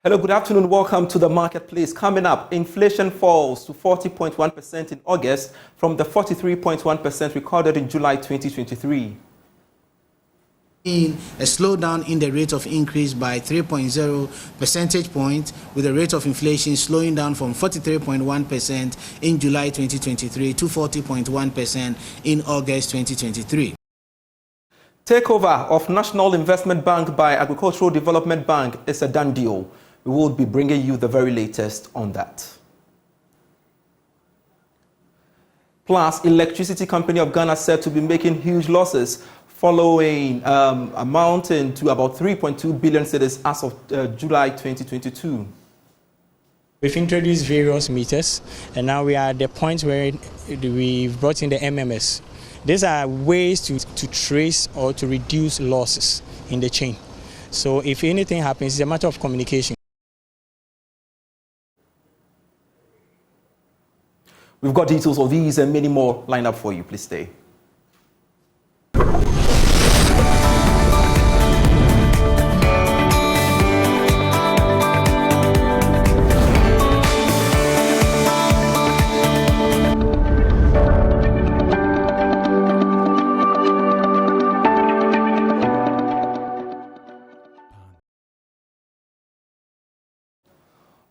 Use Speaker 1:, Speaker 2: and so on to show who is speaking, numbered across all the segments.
Speaker 1: Hello, good afternoon. Welcome to the marketplace. Coming up, inflation falls to 40.1% in August from the 43.1% recorded in July 2023.
Speaker 2: A slowdown in the rate of increase by 3.0 percentage points, with the rate of inflation slowing down from 43.1% in July 2023 to 40.1% in August 2023.
Speaker 1: Takeover of National Investment Bank by Agricultural Development Bank is a done deal. We will be bringing you the very latest on that. Plus, Electricity Company of Ghana said to be making huge losses following amounting to about 3.2 billion cedis as of July 2022.
Speaker 3: We've introduced various meters, and now we are at the point where we've brought in the MMS. These are ways to trace or to reduce losses in the chain. So if anything happens, it's a matter of communication.
Speaker 1: We've got details of these and many more lined up for you. Please stay.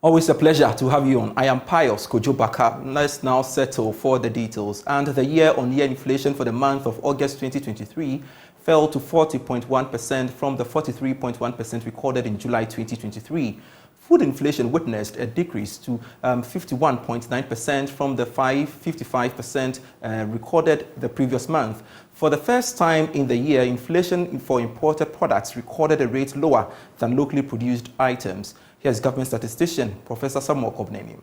Speaker 1: Always a pleasure to have you on. I am Pious, Kojo Backah. Let's now settle for the details. And the year-on-year inflation for the month of August 2023 fell to 40.1% from the 43.1% recorded in July 2023. Food inflation witnessed a decrease to 51.9% from the 55% recorded the previous month. For the first time in the year, inflation for imported products recorded a rate lower than locally produced items. Here's government statistician Professor Samuel Kobneni.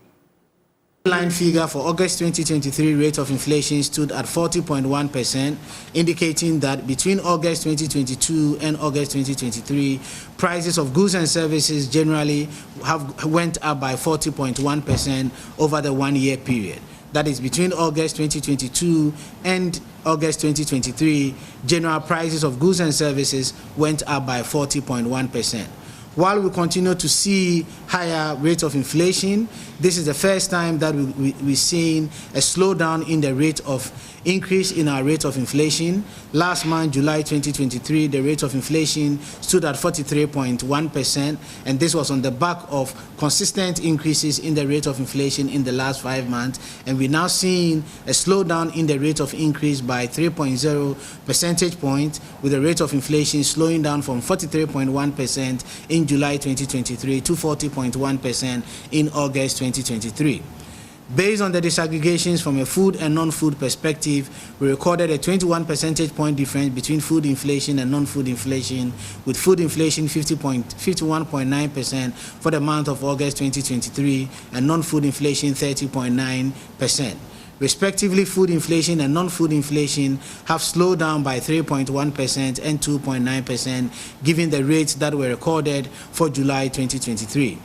Speaker 2: Line figure for August 2023 rate of inflation stood at 40.1%, indicating that between August 2022 and August 2023, prices of goods and services generally went up by 40.1% over the one-year period. That is, between August 2022 and August 2023, general prices of goods and services went up by 40.1%. While we continue to see higher rate of inflation, this is the first time that we're seeing a slowdown in the rate of increase in our rate of inflation. Last month, July 2023, the rate of inflation stood at 43.1%, and this was on the back of consistent increases in the rate of inflation in the last 5 months. And we're now seeing a slowdown in the rate of increase by 3.0 percentage points, with the rate of inflation slowing down from 43.1% in July 2023 to 40.1% in August 2023. Based on the disaggregations from a food and non-food perspective, we recorded a 21 percentage point difference between food inflation and non-food inflation, with food inflation 51.9% for the month of August 2023 and non-food inflation 30.9%. Respectively, food inflation and non-food inflation have slowed down by 3.1% and 2.9%, given the rates that were recorded for July 2023.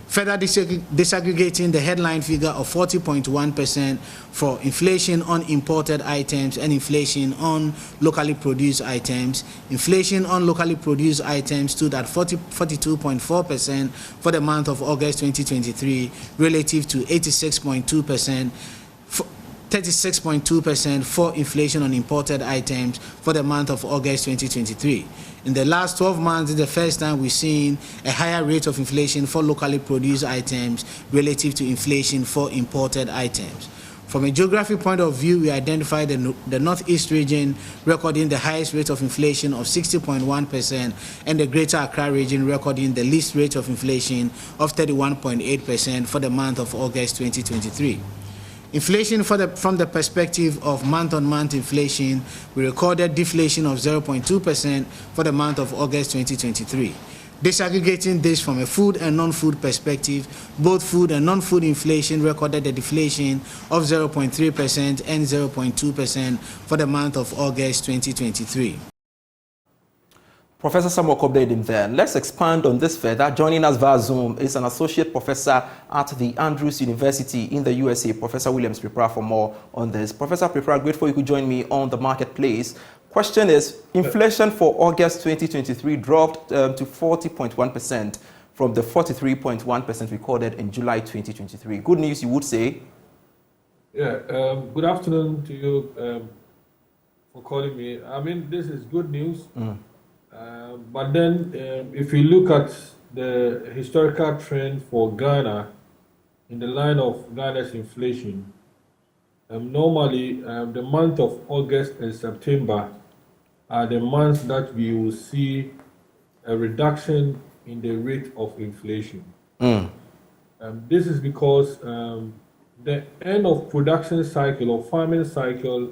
Speaker 2: Further disaggregating the headline figure of 40.1% for inflation on imported items and inflation on locally produced items. Inflation on locally produced items stood at 42.4% for the month of August 2023, relative to 36.2%. 36.2% for inflation on imported items for the month of August 2023. In the last 12 months, it's the first time we've seen a higher rate of inflation for locally produced items relative to inflation for imported items. From a geographic point of view, we identified the Northeast region recording the highest rate of inflation of 60.1% and the Greater Accra region recording the least rate of inflation of 31.8% for the month of August 2023. Inflation from the perspective of month-on-month inflation, we recorded deflation of 0.2% for the month of August 2023. Disaggregating this from a food and non-food perspective, both food and non-food inflation recorded a deflation of 0.3% and 0.2% for the month of August 2023.
Speaker 1: Professor Samuel Kobneni there. Let's expand on this further. Joining us via Zoom is an associate professor at the Andrews University in the USA, Professor Williams. Prepare for more on this. Professor, grateful you could join me on the marketplace. Question is, inflation for August 2023 dropped to 40.1% from the 43.1% recorded in July 2023. Good news, you would say?
Speaker 4: Yeah, good afternoon to you for calling me. I mean, this is good news. But then, if you look at the historical trend for Ghana in the line of Ghana's inflation, normally the month of August and September are the months that we will see a reduction in the rate of inflation. This is because the end of production cycle or farming cycle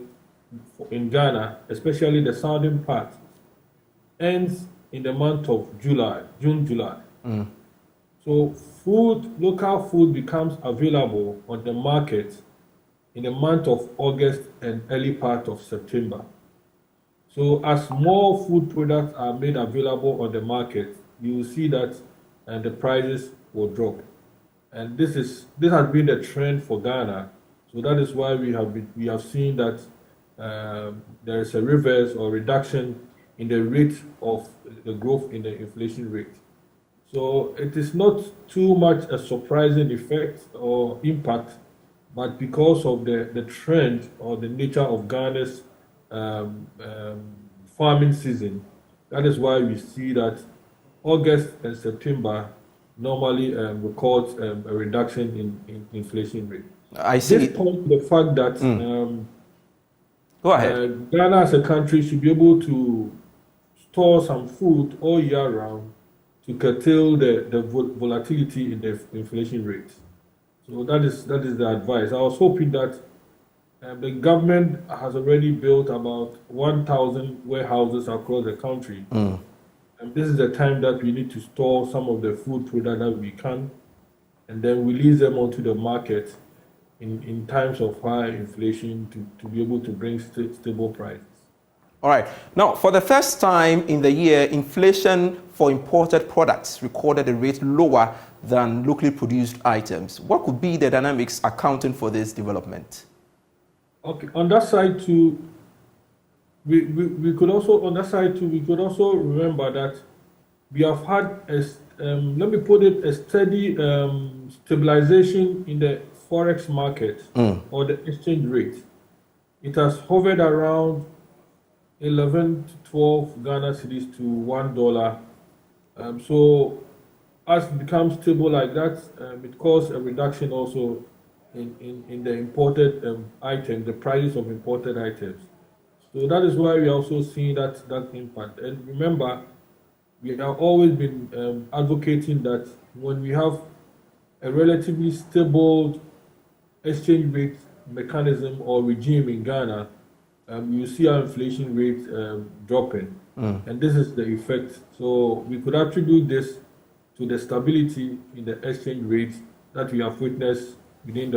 Speaker 4: in Ghana, especially the southern part, ends in the month of June, July. So local food becomes available on the market in the month of August and early part of September. So as more food products are made available on the market, you will see that the prices will drop. And this has been the trend for Ghana. So that is why we have seen that there is a reverse or reduction in the rate of the growth in the inflation rate. So it is not too much a surprising effect or impact, but because of the trend or the nature of Ghana's farming season, that is why we see that August and September normally records a reduction in inflation rate.
Speaker 1: I see.
Speaker 4: This points to the fact that
Speaker 1: Go ahead.
Speaker 4: Ghana as a country should be able to store some food all year round to curtail the volatility in the inflation rate. So that is the advice. I was hoping that the government has already built about 1,000 warehouses across the country. And this is the time that we need to store some of the food products that we can and then release them onto the market in times of high inflation to be able to bring stable prices.
Speaker 1: All right. Now, for the first time in the year, inflation for imported products recorded a rate lower than locally produced items. What could be the dynamics accounting for this development?
Speaker 4: Okay, on that side too, we could also remember that we have had a steady stabilization in the forex market or the exchange rate. It has hovered around 11 to 12 Ghana cedis to $1. So as it becomes stable like that, it caused a reduction also in the imported items, the prices of imported items. So that is why we are also seeing that impact. And remember, we have always been advocating that when we have a relatively stable exchange rate mechanism or regime in Ghana, you see our inflation rate dropping. And this is the effect. So we could attribute this to the stability in the exchange rate that we have witnessed within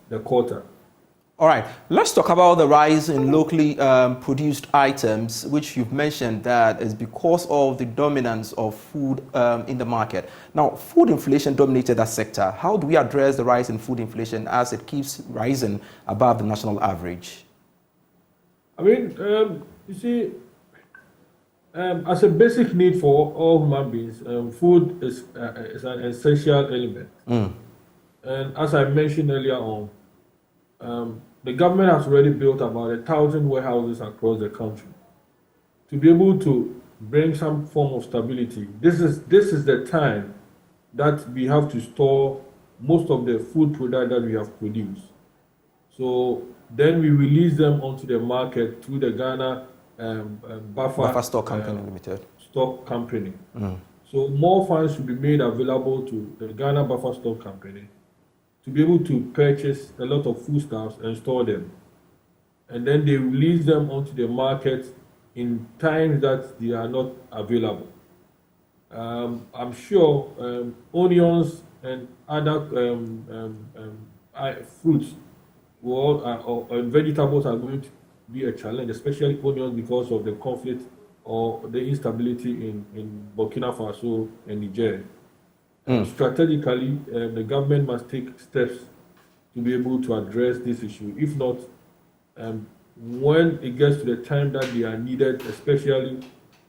Speaker 4: the quarter.
Speaker 1: All right, let's talk about the rise in locally produced items, which you've mentioned that is because of the dominance of food in the market. Now, food inflation dominated that sector. How do we address the rise in food inflation as it keeps rising above the national average?
Speaker 4: I mean, you see, as a basic need for all human beings, food is an essential element. And as I mentioned earlier on, the government has already built about 1,000 warehouses across the country to be able to bring some form of stability. This is the time that we have to store most of the food products that we have produced. So then we release them onto the market through the Ghana Backah
Speaker 1: Stock Company Limited.
Speaker 4: Stock Company. So more funds should be made available to the Ghana Backah Stock Company to be able to purchase a lot of foodstuffs and store them. And then they release them onto the market in times that they are not available. I'm sure onions and other fruits and vegetables are going to be a challenge, especially onions because of the conflict or the instability in Burkina Faso and Niger. Strategically, the government must take steps to be able to address this issue. If not, when it gets to the time that they are needed, especially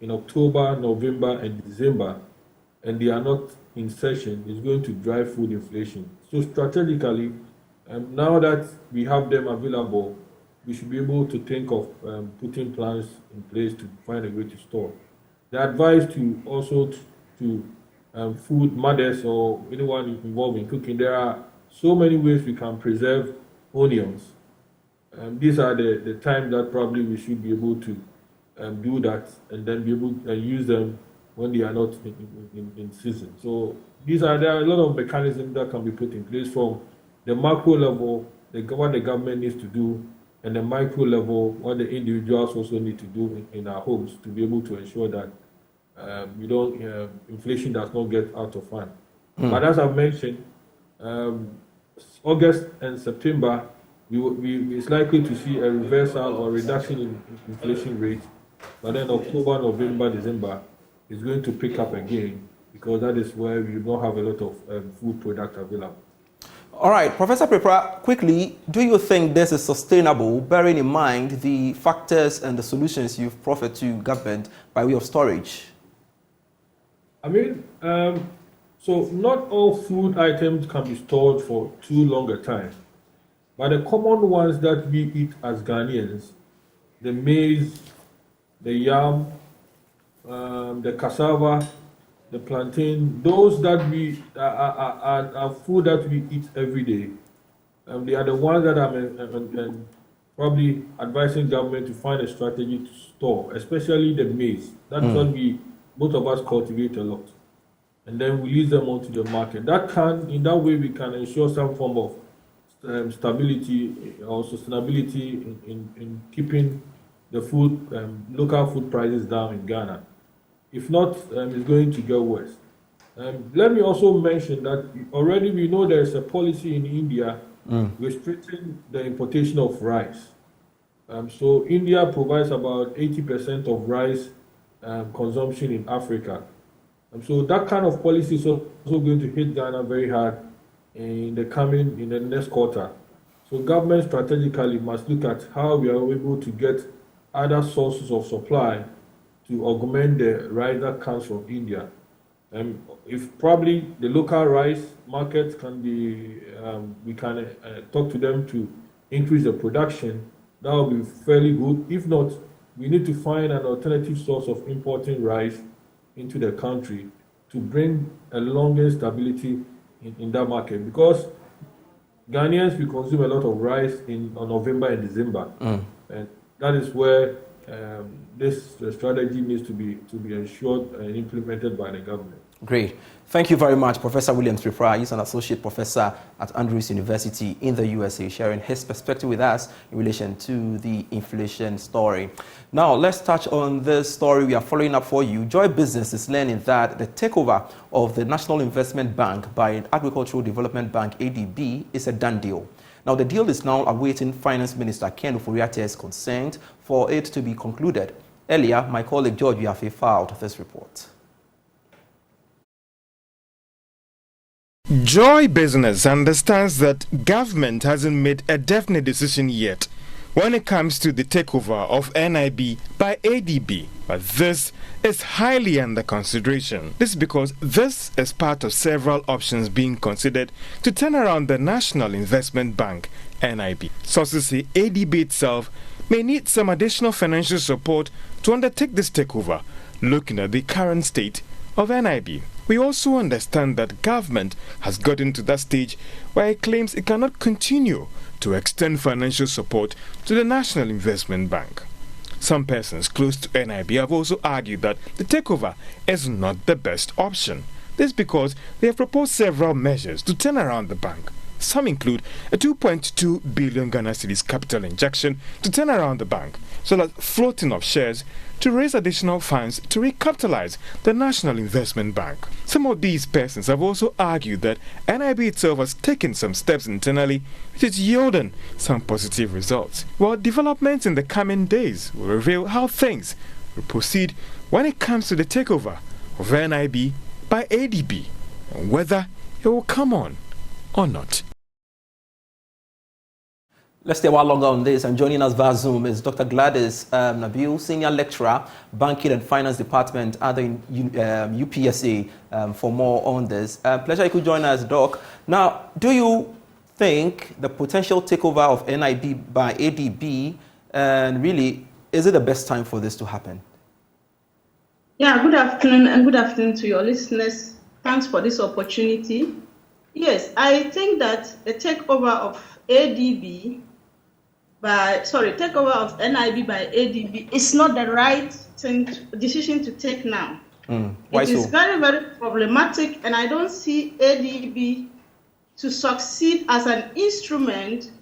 Speaker 4: in October, November, and December, and they are not in session, is going to drive food inflation. So strategically, now that we have them available, we should be able to think of putting plans in place to find a way to store. The advice to also to food mothers or anyone involved in cooking, there are so many ways we can preserve onions. These are the times that probably we should be able to do that and then be able to use them when they are not in season. So there are a lot of mechanisms that can be put in place from the macro level, what the government needs to do, and the micro level, what the individuals also need to do in our homes to be able to ensure that inflation does not get out of hand. But as I've mentioned, August and September, it's likely to see a reversal or reduction in inflation rate. But then October, November, December is going to pick up again because that is where we don't have a lot of food product available.
Speaker 1: All right, Professor Prepra, quickly, do you think this is sustainable, bearing in mind the factors and the solutions you've proffered to government by way of storage?
Speaker 4: I mean, so not all food items can be stored for too long a time. But the common ones that we eat as Ghanaians, the maize, the yam, the cassava, the plantain, those that we are food that we eat every day. They are the ones that I'm probably advising government to find a strategy to store, especially the maize. That's what both of us cultivate a lot. And then we release them onto the market. In that way, we can ensure some form of stability or sustainability in keeping the food, local food prices down in Ghana. If not, it's going to get worse. Let me also mention that already we know there is a policy in India restricting the importation of rice. So India provides about 80% of rice consumption in Africa. So that kind of policy is also going to hit Ghana very hard in the next quarter. So government strategically must look at how we are able to get other sources of supply to augment the rice that comes from India. If probably the local rice market can be, we can talk to them to increase the production, that will be fairly good. If not, we need to find an alternative source of importing rice into the country to bring a longer stability in that market. Because Ghanaians, we consume a lot of rice on November and December. And that is where this strategy needs to be ensured and implemented by the government.
Speaker 1: Great. Thank you very much, Professor William Tripra. He's an associate professor at Andrews University in the USA, sharing his perspective with us in relation to the inflation story. Now, let's touch on this story we are following up for you. Joy Business is learning that the takeover of the National Investment Bank by Agricultural Development Bank, ADB, is a done deal. Now, the deal is now awaiting Finance Minister Ken Ofori-Atta's consent for it to be concluded. Earlier, my colleague George Yafe filed this report.
Speaker 5: Joy Business understands that government hasn't made a definite decision yet when it comes to the takeover of NIB by ADB, but this is highly under consideration. This is because this is part of several options being considered to turn around the National Investment Bank, NIB. Sources say ADB itself may need some additional financial support to undertake this takeover, looking at the current state of NIB. We also understand that government has gotten to that stage where it claims it cannot continue to extend financial support to the National Investment Bank. Some persons close to NIB have also argued that the takeover is not the best option. This is because they have proposed several measures to turn around the bank. Some include a 2.2 billion Ghana cedis capital injection to turn around the bank, so that floating of shares to raise additional funds to recapitalize the National Investment Bank. Some of these persons have also argued that NIB itself has taken some steps internally which is yielding some positive results. While developments in the coming days will reveal how things will proceed when it comes to the takeover of NIB by ADB and whether it will come on or not.
Speaker 1: Let's stay a while longer on this. And joining us via Zoom is Dr. Gladys Nabil, Senior Lecturer, Banking and Finance Department at the UPSA, for more on this. Pleasure you could join us, Doc. Now, do you think the potential takeover of NIB by ADB, and really, is it the best time for this to happen?
Speaker 6: Yeah, good afternoon, and good afternoon to your listeners. Thanks for this opportunity. Yes, I think that the takeover of NIB by ADB is not the right decision to take now.
Speaker 1: Why
Speaker 6: it is
Speaker 1: so?
Speaker 6: very, very problematic, and I don't see ADB to succeed as an instrument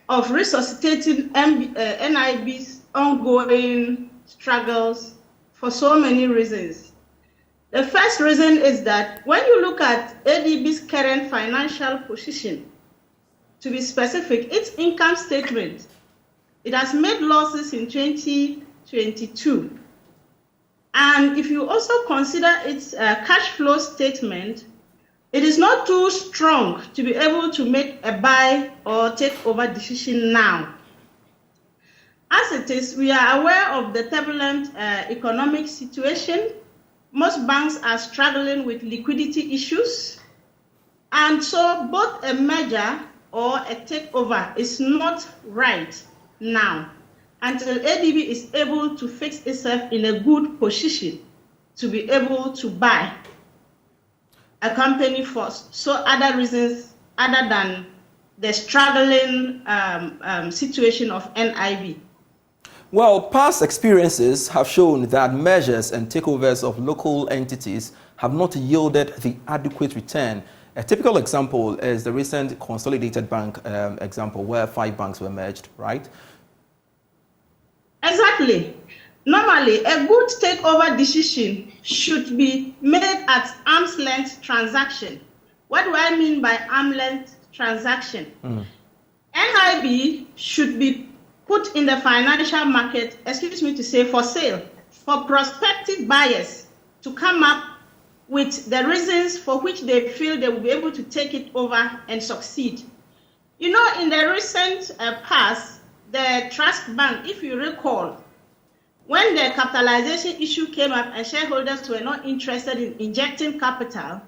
Speaker 6: of resuscitating NIB's ongoing struggles for so many reasons. The first reason is that when you look at ADB's current financial position, to be specific, its income statement, it has made losses in 2022. And if you also consider its cash flow statement, it is not too strong to be able to make a buy or take over decision now. As it is, we are aware of the turbulent economic situation. Most banks are struggling with liquidity issues. And so both a merger or a takeover is not right now until ADB is able to fix itself in a good position to be able to buy a company for other reasons other than the struggling situation of NIB.
Speaker 1: Well, past experiences have shown that mergers and takeovers of local entities have not yielded the adequate return. A typical example is the recent Consolidated Bank example, where 5 banks were merged, right?
Speaker 6: Exactly. Normally, a good takeover decision should be made at arm's length transaction. What do I mean by arm's length transaction? NIB should be put in the financial market, for sale, for prospective buyers to come up with the reasons for which they feel they will be able to take it over and succeed. You know, in the recent past, the Trust Bank, if you recall, when the capitalization issue came up and shareholders were not interested in injecting capital,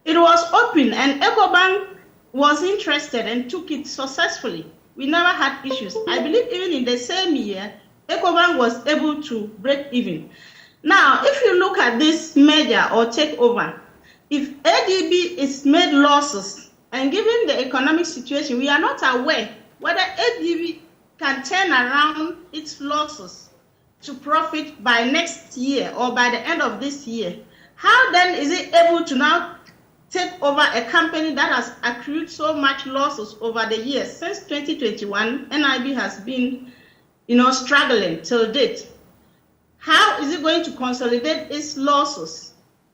Speaker 6: it was open and EcoBank was interested and took it successfully. We never had issues. I believe even in the same year, EcoBank was able to break even. Now, if you look at this merger or takeover, if ADB is made losses, and given the economic situation, we are not aware whether ADB can turn around its losses to profit by next year or by the end of this year. How then is it able to now take over a company that has accrued so much losses over the years? Since 2021, NIB has been, struggling till date. How is it going to consolidate its losses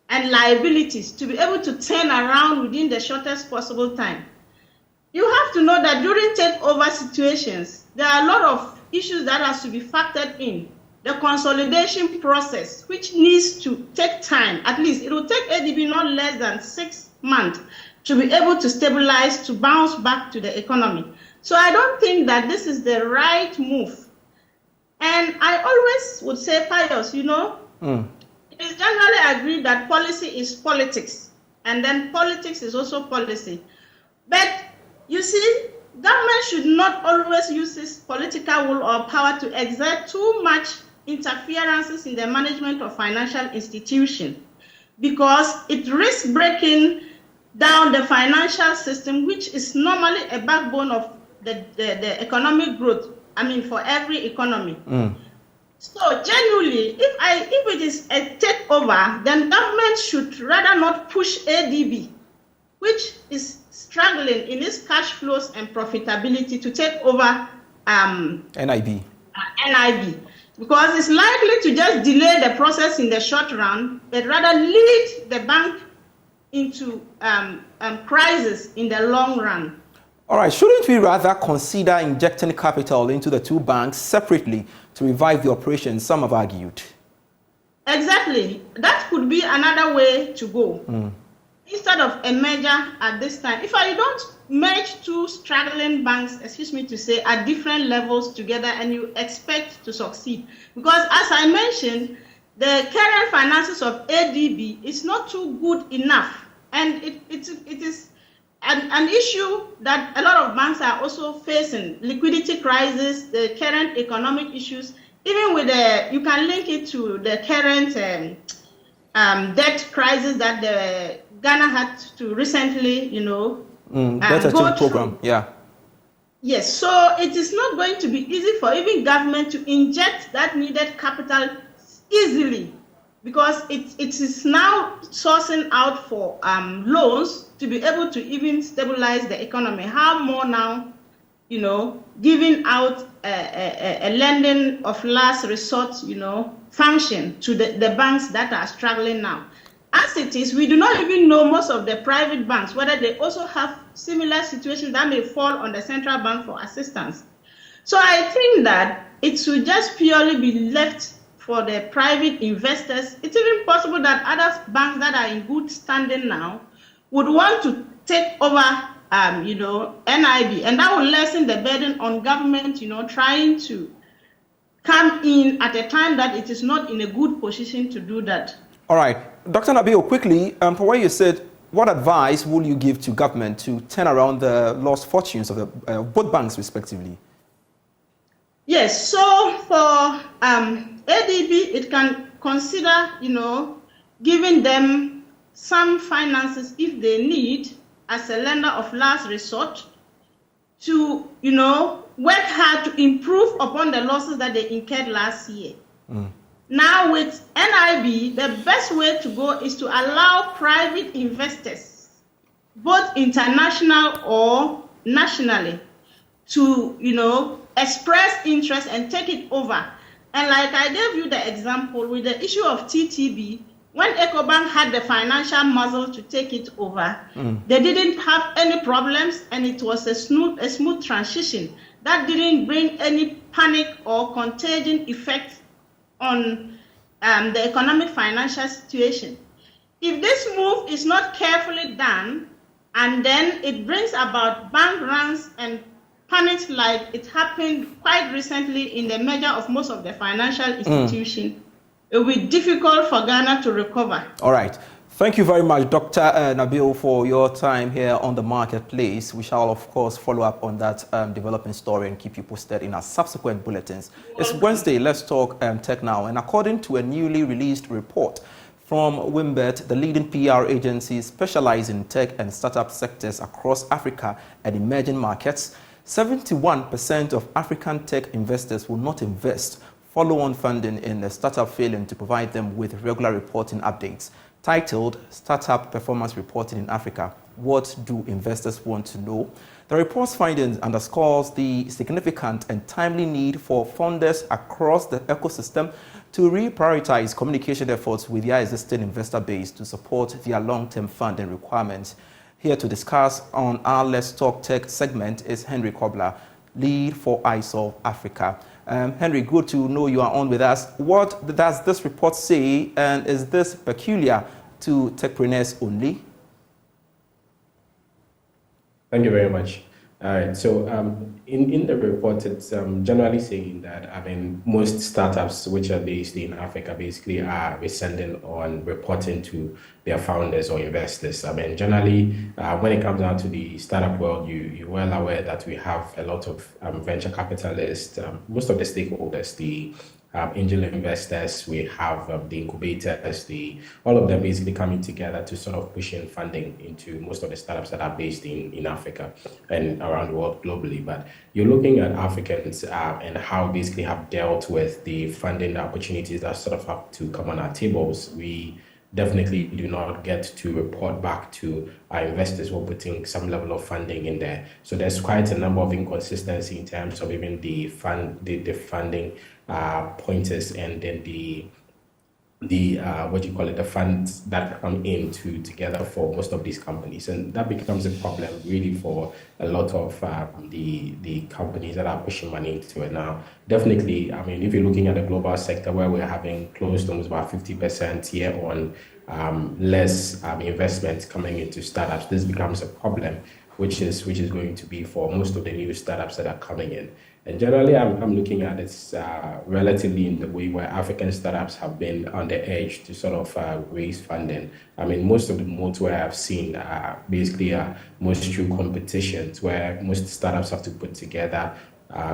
Speaker 6: and liabilities to be able to turn around within the shortest possible time? You have to know that during takeover situations, there are a lot of issues that has to be factored in. The consolidation process, which needs to take time, at least it will take ADB not less than 6 months to be able to stabilize, to bounce back to the economy. So I don't think that this is the right move. And I always would say, Pious, it is generally agreed that policy is politics, and then politics is also policy. But you see, government should not always use its political will or power to exert too much interferences in the management of financial institutions, because it risks breaking down the financial system, which is normally a backbone of the economic growth. For every economy. So genuinely, if it is a takeover, then government should rather not push ADB, which is struggling in its cash flows and profitability, to take over
Speaker 1: NIB, because it's likely to just delay the process in the short run, but rather lead the bank into crisis in the long run. All right, shouldn't we rather consider injecting capital into the 2 banks separately to revive the operation, some have argued?
Speaker 6: Exactly. That could be another way to go. instead of a merger at this time, if I don't merge two struggling banks, excuse me to say, at different levels together, and you expect to succeed, because as I mentioned, the current finances of ADB is not too good enough, and it is an issue that a lot of banks are also facing: liquidity crisis, the current economic issues. Even with you can link it to the current debt crisis that the Ghana had to recently,
Speaker 1: debt program, yeah.
Speaker 6: Yes, so it is not going to be easy for even government to inject that needed capital easily, because it is now sourcing out for loans to be able to even stabilize the economy. How more now, giving out a lending of last resort, function to the banks that are struggling now. As it is, we do not even know most of the private banks, whether they also have similar situations that may fall on the central bank for assistance. So I think that it should just purely be left for the private investors. It's even possible that other banks that are in good standing now would want to take over NIB, and that will lessen the burden on government, trying to come in at a time that it is not in a good position to do that.
Speaker 1: All right. Dr. Nabil, quickly, for what you said, what advice will you give to government to turn around the lost fortunes of both banks, respectively?
Speaker 6: Yes, so for ADB, it can consider, giving them some finances if they need, as a lender of last resort, to, work hard to improve upon the losses that they incurred last year. Now with NIB, the best way to go is to allow private investors, both international or nationally, to, express interest and take it over. And like I gave you the example with the issue of TTB, when EcoBank had the financial muscle to take it over, they didn't have any problems, and it was a smooth transition that didn't bring any panic or contagion effect on the economic financial situation. If this move is not carefully done, and then it brings about bank runs and panics like it happened quite recently in the merger of most of the financial institutions, it will be difficult for Ghana to recover.
Speaker 1: All right. Thank you very much, Dr. Nabil, for your time here on the marketplace. We shall, of course, follow up on that developing story and keep you posted in our subsequent bulletins. It's Wednesday. Let's talk tech now. And according to a newly released report from Wimbet, the leading PR agency specializing in tech and startup sectors across Africa and emerging markets, 71% of African tech investors will not invest follow-on funding in a startup failing to provide them with regular reporting updates. Titled Startup Performance Reporting in Africa, What Do Investors Want to Know? The report's findings underscores the significant and timely need for funders across the ecosystem to reprioritize communication efforts with their existing investor base to support their long-term funding requirements. Here to discuss on our Let's Talk Tech segment is Henry Kobler, lead for iSolve Africa. Henry, good to know you are on with us. What does this report say, and is this peculiar to techpreneurs only?
Speaker 7: Thank you very much. All right, so in the report, it's generally saying that, most startups which are based in Africa basically are rescinding on reporting to their founders or investors. Generally, when it comes down to the startup world, you're well aware that we have a lot of venture capitalists, most of the stakeholders, the angel investors, we have the incubators, all of them basically coming together to sort of push in funding into most of the startups that are based in Africa and around the world globally. But you're looking at Africans and how basically have dealt with the funding opportunities that sort of have to come on our tables. We definitely do not get to report back to our investors who are putting some level of funding in there. So there's quite a number of inconsistency in terms of even the funding pointers, and then the the funds that come in together for most of these companies, and that becomes a problem really for a lot of the companies that are pushing money into it now. Definitely, if you're looking at the global sector where we're having close to almost about 50% year on less investment coming into startups, this becomes a problem, which is going to be for most of the new startups that are coming in. And generally, I'm looking at it relatively in the way where African startups have been on the edge to sort of raise funding. I mean, most of the modes where I've seen basically most through competitions where most startups have to put together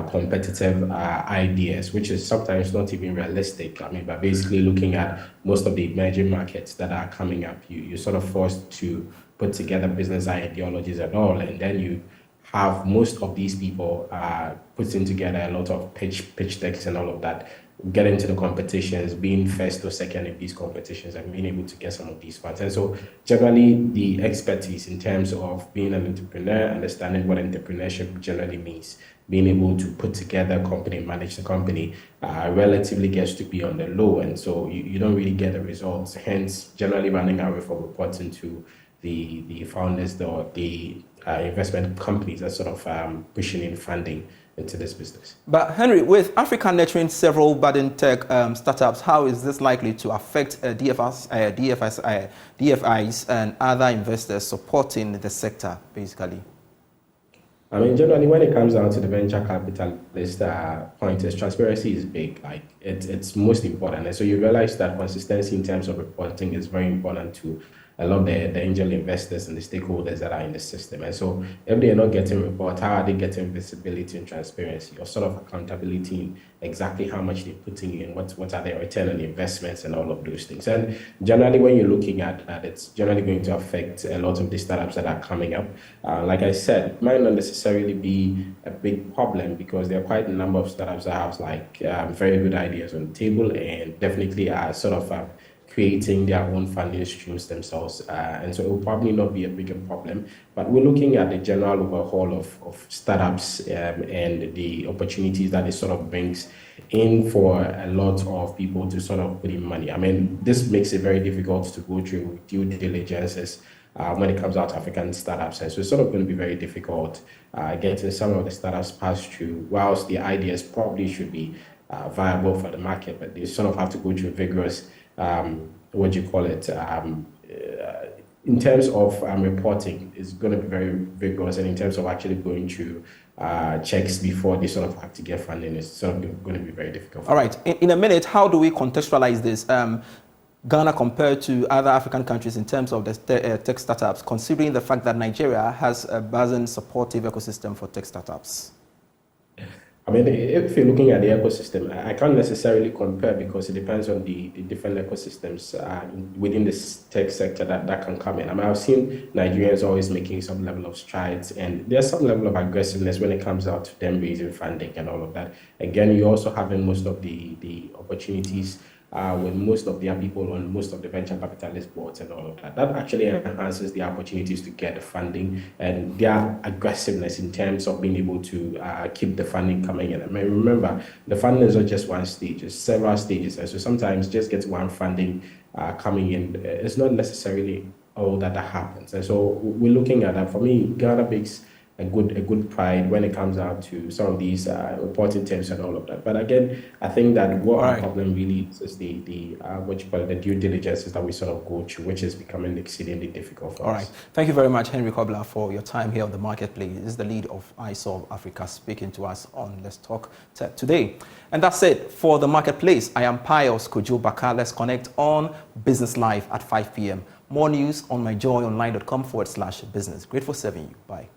Speaker 7: competitive ideas, which is sometimes not even realistic. I mean, by basically looking at most of the emerging markets that are coming up, you're sort of forced to put together business ideologies and all, and then you have most of these people putting together a lot of pitch decks and all of that, get into the competitions, being first or second in these competitions and being able to get some of these funds. And so generally the expertise in terms of being an entrepreneur, understanding what entrepreneurship generally means, being able to put together a company, manage the company, relatively gets to be on the low. And so you don't really get the results, hence generally running away from reporting to the founders or the investment companies that sort of pushing in funding into this business.
Speaker 1: But Henry, with Africa nurturing several budding tech startups, how is this likely to affect DFIs and other investors supporting the sector, basically?
Speaker 7: I mean, generally, when it comes down to the venture capitalist pointers, transparency is big. Like, it's most important. And so you realize that consistency in terms of reporting is very important to a lot of the angel investors and the stakeholders that are in the system. And so if they're not getting report, how are they getting visibility and transparency or sort of accountability in exactly how much they're putting in, what are their return on investments and all of those things. And generally, when you're looking at that, it's generally going to affect a lot of the startups that are coming up. Like I said, it might not necessarily be a big problem because there are quite a number of startups that have like very good ideas on the table and definitely are sort of creating their own funding streams themselves. And so it will probably not be a bigger problem. But we're looking at the general overhaul of startups and the opportunities that it sort of brings in for a lot of people to sort of put in money. I mean, this makes it very difficult to go through due diligences when it comes out to African startups. And so it's sort of going to be very difficult getting some of the startups passed through, whilst the ideas probably should be viable for the market, but they sort of have to go through vigorous what do you call it? In terms of reporting, it's going to be very vigorous, and in terms of actually going through checks before they sort of have to get funding, it's sort of going to be very difficult.
Speaker 1: All right. In a minute, how do we contextualize this? Ghana compared to other African countries in terms of the tech startups, considering the fact that Nigeria has a buzzing supportive ecosystem for tech startups?
Speaker 7: I mean, if you're looking at the ecosystem, I can't necessarily compare because it depends on the different ecosystems within this tech sector that can come in. I mean, I've seen Nigerians always making some level of strides, and there's some level of aggressiveness when it comes out to them raising funding and all of that. Again, you're also having most of the opportunities with most of their people on most of the venture capitalist boards and all of that. That actually enhances the opportunities to get the funding and their aggressiveness in terms of being able to keep the funding coming in. I mean, remember, the funding is not just one stage, it's several stages. And so sometimes just get one funding coming in, it's not necessarily all that happens. And so we're looking at that. For me, Ghana makes a good pride when it comes out to some of these reporting terms and all of that. But again, I think that what our problem really is the what you call it, the due diligence is that we sort of go through, which is becoming exceedingly difficult for us.
Speaker 1: All right. Thank you very much, Henry Kobler, for your time here on the Marketplace. This is the lead of iSolve Africa speaking to us on Let's Talk Tech today. And that's it for the Marketplace. I am Pious Kojo Backah. Let's connect on Business Live at 5 p.m. More news on myjoyonline.com/business. Grateful serving you. Bye.